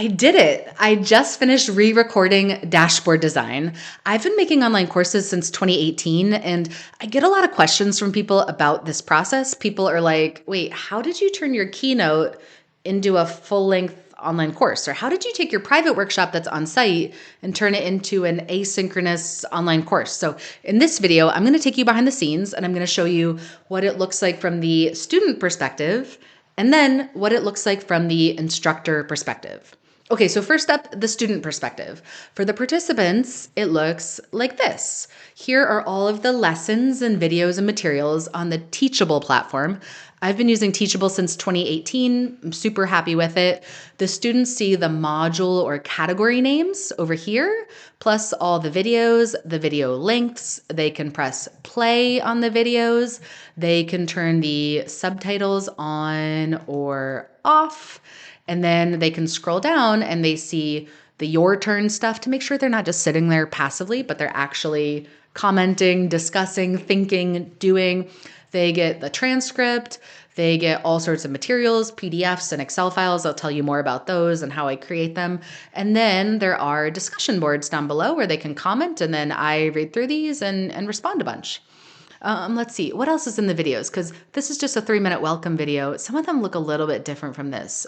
I did it. I just finished re-recording dashboard design. I've been making online courses since 2018, and I get a lot of questions from people about this process. People are like, wait, how did you turn your keynote into a full-length online course? Or how did you take your private workshop that's on site and turn it into an asynchronous online course? So in this video, I'm going to take you behind the scenes and I'm going to show you what it looks like from the student perspective and then what it looks like from the instructor perspective. Okay, so first up, the student perspective. For the participants, it looks like this. Here are all of the lessons and videos and materials on the Teachable platform. I've been using Teachable since 2018. I'm super happy with it. The students see the module or category names over here, plus all the videos, the video lengths. They can press play on the videos. They can turn the subtitles on or off. And then they can scroll down and they see the your turn stuff to make sure they're not just sitting there passively, but they're actually commenting, discussing, thinking, doing. They get the transcript. They get all sorts of materials, PDFs and Excel files. I'll tell you more about those and how I create them. And then there are discussion boards down below where they can comment. And then I read through these and respond a bunch. Let's see, what else is in the videos? Because this is just a 3-minute welcome video. Some of them look a little bit different from this,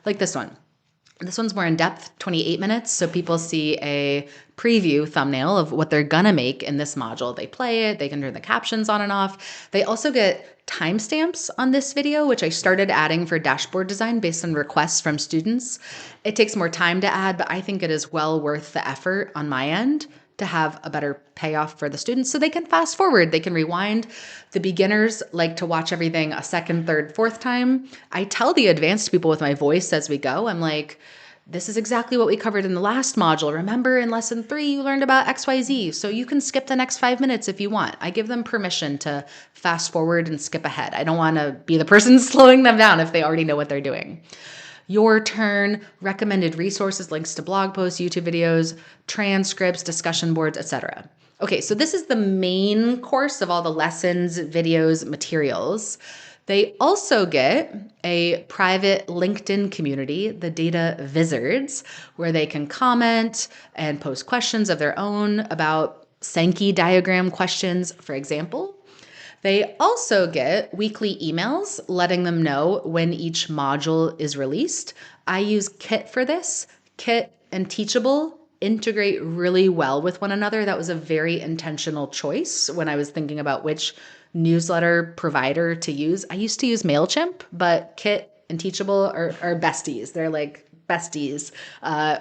like this one. This one's more in depth, 28 minutes. So people see a preview thumbnail of what they're gonna make in this module. They play it, they can turn the captions on and off. They also get timestamps on this video, which I started adding for dashboard design based on requests from students. It takes more time to add, but I think it is well worth the effort on my end to have a better payoff for the students so they can fast forward, they can rewind. The beginners like to watch everything a second, third, fourth time. I tell the advanced people with my voice as we go, I'm like, this is exactly what we covered in the last module. Remember in lesson 3, you learned about XYZ, so you can skip the next 5 minutes if you want. I give them permission to fast forward and skip ahead. I don't want to be the person slowing them down if they already know what they're doing. Your turn, recommended resources, links to blog posts, YouTube videos, transcripts, discussion boards, etc. Okay, so this is the main course of all the lessons, videos, materials. They also get a private LinkedIn community, the Data Wizards, where they can comment and post questions of their own about Sankey diagram questions, for example. They also get weekly emails letting them know when each module is released. I use Kit for this. Kit and Teachable integrate really well with one another. That was a very intentional choice when I was thinking about which newsletter provider to use. I used to use MailChimp, but Kit and Teachable are besties. They're like besties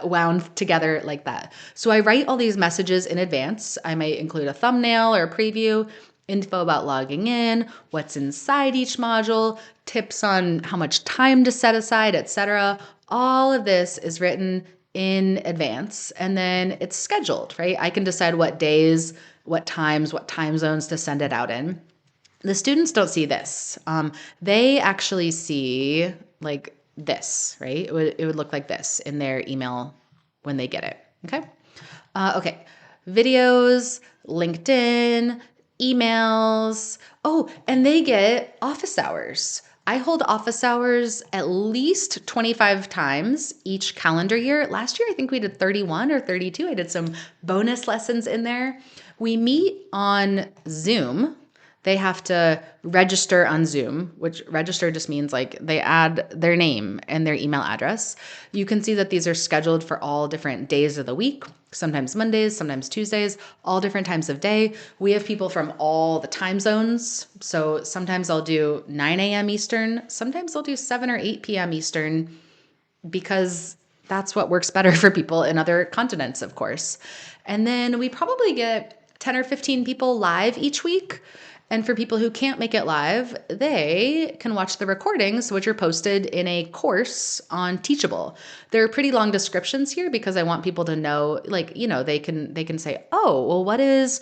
wound together like that. So I write all these messages in advance. I might include a thumbnail or a preview, info about logging in, what's inside each module, tips on how much time to set aside, etc. All of this is written in advance and then it's scheduled, right? I can decide what days, what times, what time zones to send it out in. The students don't see this. They actually see like this, right? It would look like this in their email when they get it, okay? Okay, videos, LinkedIn, emails. Oh, and they get office hours. I hold office hours at least 25 times each calendar year. Last year, I think we did 31 or 32. I did some bonus lessons in there. We meet on Zoom. They have to register on Zoom, which register just means like they add their name and their email address. You can see that these are scheduled for all different days of the week, sometimes Mondays, sometimes Tuesdays, all different times of day. We have people from all the time zones. So sometimes I'll do 9 a.m. Eastern, sometimes I'll do 7 or 8 p.m. Eastern because that's what works better for people in other continents, of course. And then we probably get 10 or 15 people live each week. And for people who can't make it live, they can watch the recordings, which are posted in a course on Teachable. There are pretty long descriptions here because I want people to know, like, you know, they can say, oh, well, what's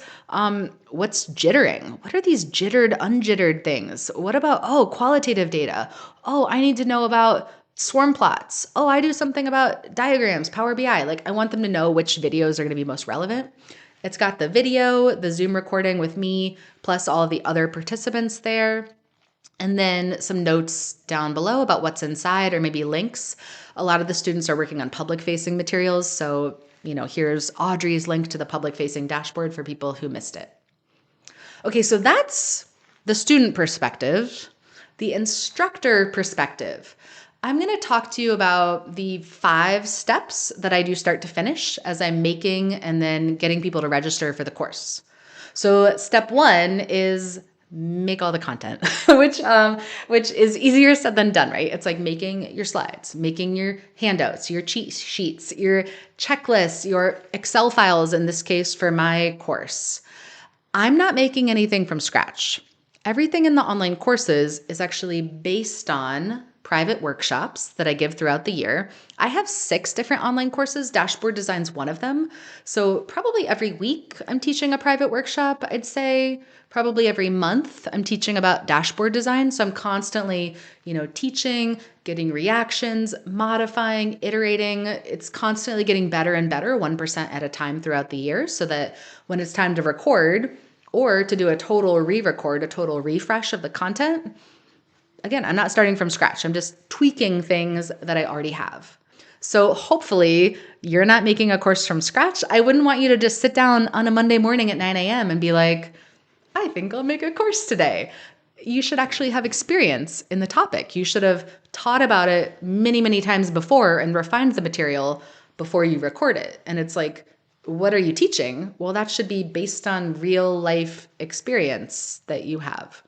jittering? What are these jittered, unjittered things? What about, qualitative data? Oh, I need to know about swarm plots. Oh, I do something about diagrams, Power BI. Like, I want them to know which videos are going to be most relevant. It's got the video, the Zoom recording with me, plus all of the other participants there. And then some notes down below about what's inside or maybe links. A lot of the students are working on public facing materials. So, here's Audrey's link to the public facing dashboard for people who missed it. Okay, so that's the student perspective. The instructor perspective. I'm going to talk to you about the 5 steps that I do start to finish as I'm making and then getting people to register for the course. So step 1 is make all the content, which is easier said than done, right? It's like making your slides, making your handouts, your cheat sheets, your checklists, your Excel files, in this case for my course. I'm not making anything from scratch. Everything in the online courses is actually based on private workshops that I give throughout the year. I have 6 different online courses. Dashboard design's one of them. So probably every week I'm teaching a private workshop. I'd say probably every month I'm teaching about dashboard design. So I'm constantly, teaching, getting reactions, modifying, iterating. It's constantly getting better and better, 1% at a time throughout the year, so that when it's time to record or to do a total re-record, a total refresh of the content, again, I'm not starting from scratch. I'm just tweaking things that I already have. So hopefully you're not making a course from scratch. I wouldn't want you to just sit down on a Monday morning at 9 a.m. and be like, I think I'll make a course today. You should actually have experience in the topic. You should have taught about it many, many times before and refined the material before you record it. And it's like, what are you teaching? Well, that should be based on real life experience that you have.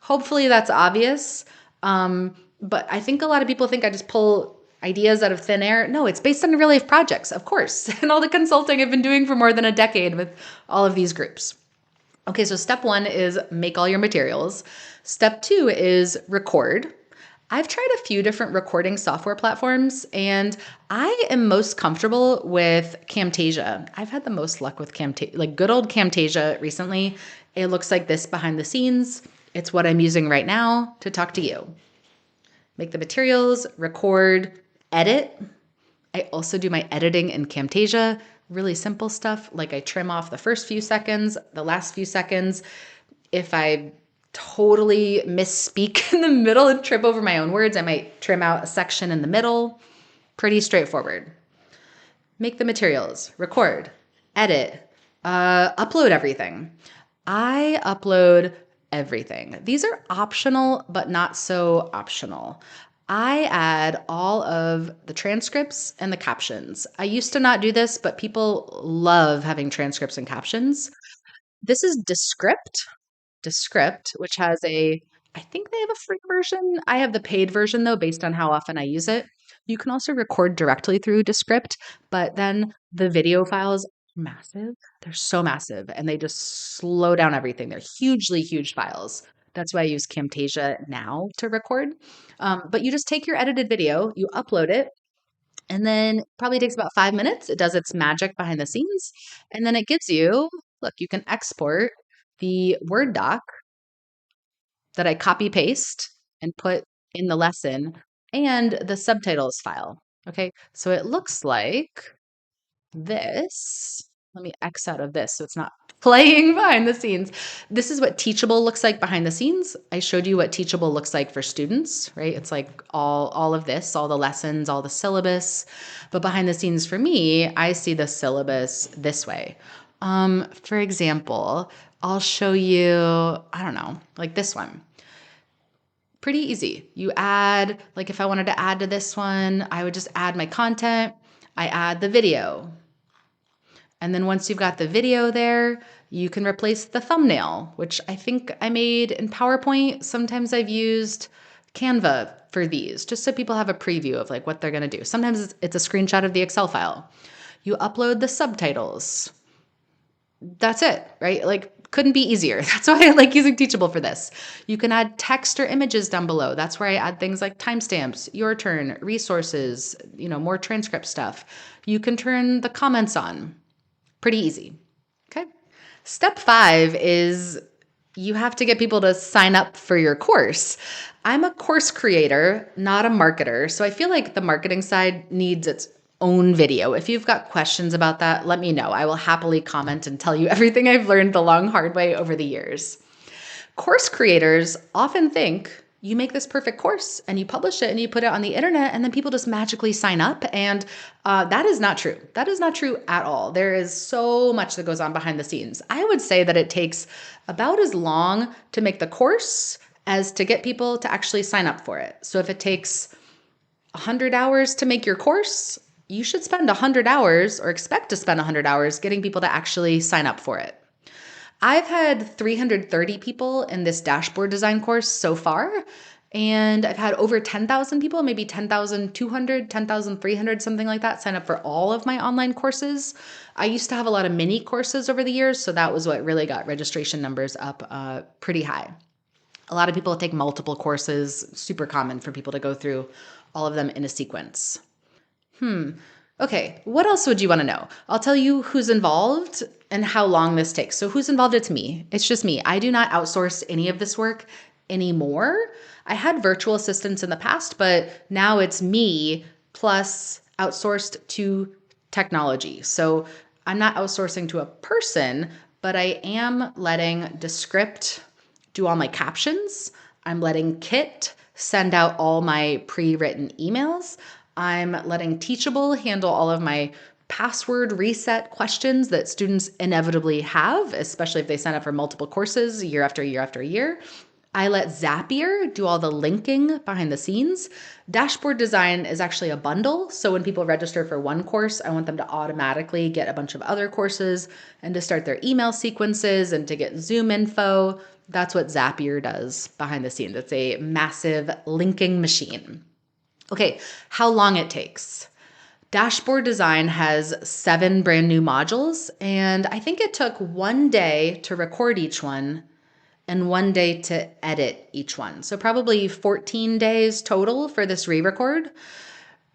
Hopefully that's obvious. But I think a lot of people think I just pull ideas out of thin air. No, it's based on real life projects, of course, and all the consulting I've been doing for more than a decade with all of these groups. Okay, so step 1 is make all your materials. Step 2 is record. I've tried a few different recording software platforms, and I am most comfortable with Camtasia. I've had the most luck with Camtasia, like good old Camtasia recently. It looks like this behind the scenes. It's what I'm using right now to talk to you. Make the materials, record, edit. I also do my editing in Camtasia. Really simple stuff, like I trim off the first few seconds, the last few seconds. If I totally misspeak in the middle and trip over my own words, I might trim out a section in the middle. Pretty straightforward. Make the materials, record, edit, upload everything. I upload everything. These are optional, but not so optional. I add all of the transcripts and the captions. I used to not do this, but people love having transcripts and captions. This is Descript, which has I think they have a free version. I have the paid version though, based on how often I use it. You can also record directly through Descript, but then the video files are massive. They're so massive and they just slow down everything. They're hugely huge files. That's why I use Camtasia now to record. But you just take your edited video, you upload it, and then probably takes about 5 minutes. It does its magic behind the scenes. And then it gives you, look, you can export the Word doc that I copy paste and put in the lesson and the subtitles file. Okay, so it looks like this. Let me X out of this so it's not playing behind the scenes. This is what Teachable looks like behind the scenes. I showed you what Teachable looks like for students, right? It's like all of this, all the lessons, all the syllabus. But behind the scenes for me, I see the syllabus this way. For example, I'll show you, I don't know, like this one. Pretty easy. You add, like if I wanted to add to this one, I would just add my content. I add the video. And then once you've got the video there, you can replace the thumbnail, which I think I made in PowerPoint. Sometimes I've used Canva for these, just so people have a preview of like what they're going to do. Sometimes it's a screenshot of the Excel file. You upload the subtitles. That's it, right? Like couldn't be easier. That's why I like using Teachable for this. You can add text or images down below. That's where I add things like timestamps, your turn, resources, more transcript stuff. You can turn the comments on. Pretty easy. Okay. Step 5 is you have to get people to sign up for your course. I'm a course creator, not a marketer. So I feel like the marketing side needs its own video. If you've got questions about that, let me know. I will happily comment and tell you everything I've learned the long, hard way over the years. Course creators often think you make this perfect course and you publish it and you put it on the internet and then people just magically sign up. And that is not true. That is not true at all. There is so much that goes on behind the scenes. I would say that it takes about as long to make the course as to get people to actually sign up for it. So if it takes 100 hours to make your course, you should spend 100 hours or expect to spend 100 hours getting people to actually sign up for it. I've had 330 people in this dashboard design course so far, and I've had over 10,000 people, maybe 10,200, 10,300, something like that, sign up for all of my online courses. I used to have a lot of mini courses over the years, so that was what really got registration numbers up pretty high. A lot of people take multiple courses, super common for people to go through all of them in a sequence. Okay, what else would you want to know? I'll tell you who's involved and how long this takes. So who's involved? It's me. It's just me. I do not outsource any of this work anymore. I had virtual assistants in the past, but now it's me plus outsourced to technology. So I'm not outsourcing to a person, but I am letting Descript do all my captions. I'm letting Kit send out all my pre-written emails. I'm letting Teachable handle all of my password reset questions that students inevitably have, especially if they sign up for multiple courses year after year after year. I let Zapier do all the linking behind the scenes. Dashboard design is actually a bundle. So when people register for one course, I want them to automatically get a bunch of other courses and to start their email sequences and to get Zoom info. That's what Zapier does behind the scenes. It's a massive linking machine. Okay, how long it takes. Dashboard design has 7 brand new modules, and I think it took 1 day to record each one and 1 day to edit each one. So probably 14 days total for this re-record.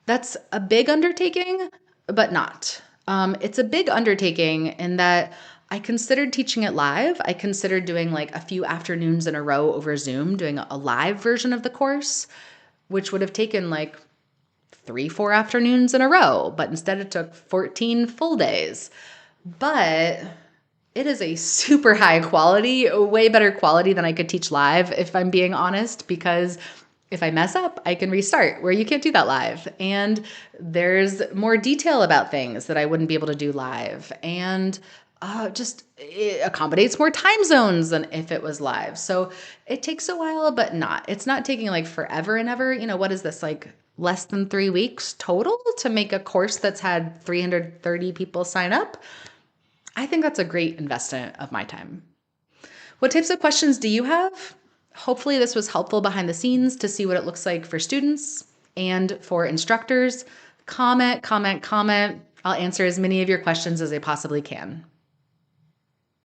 That's a big undertaking, but not. It's a big undertaking in that I considered teaching it live. I considered doing like a few afternoons in a row over Zoom, doing a live version of the course, which would have taken like 3-4 afternoons in a row, but instead it took 14 full days. But it is a super high quality, way better quality than I could teach live, if I'm being honest, because if I mess up, I can restart where you can't do that live. And there's more detail about things that I wouldn't be able to do live. And just it accommodates more time zones than if it was live. So it takes a while, but not. It's not taking like forever and ever. You know, what is this, like less than 3 weeks total to make a course that's had 330 people sign up? I think that's a great investment of my time. What types of questions do you have? Hopefully this was helpful behind the scenes to see what it looks like for students and for instructors. Comment, comment, comment. I'll answer as many of your questions as I possibly can.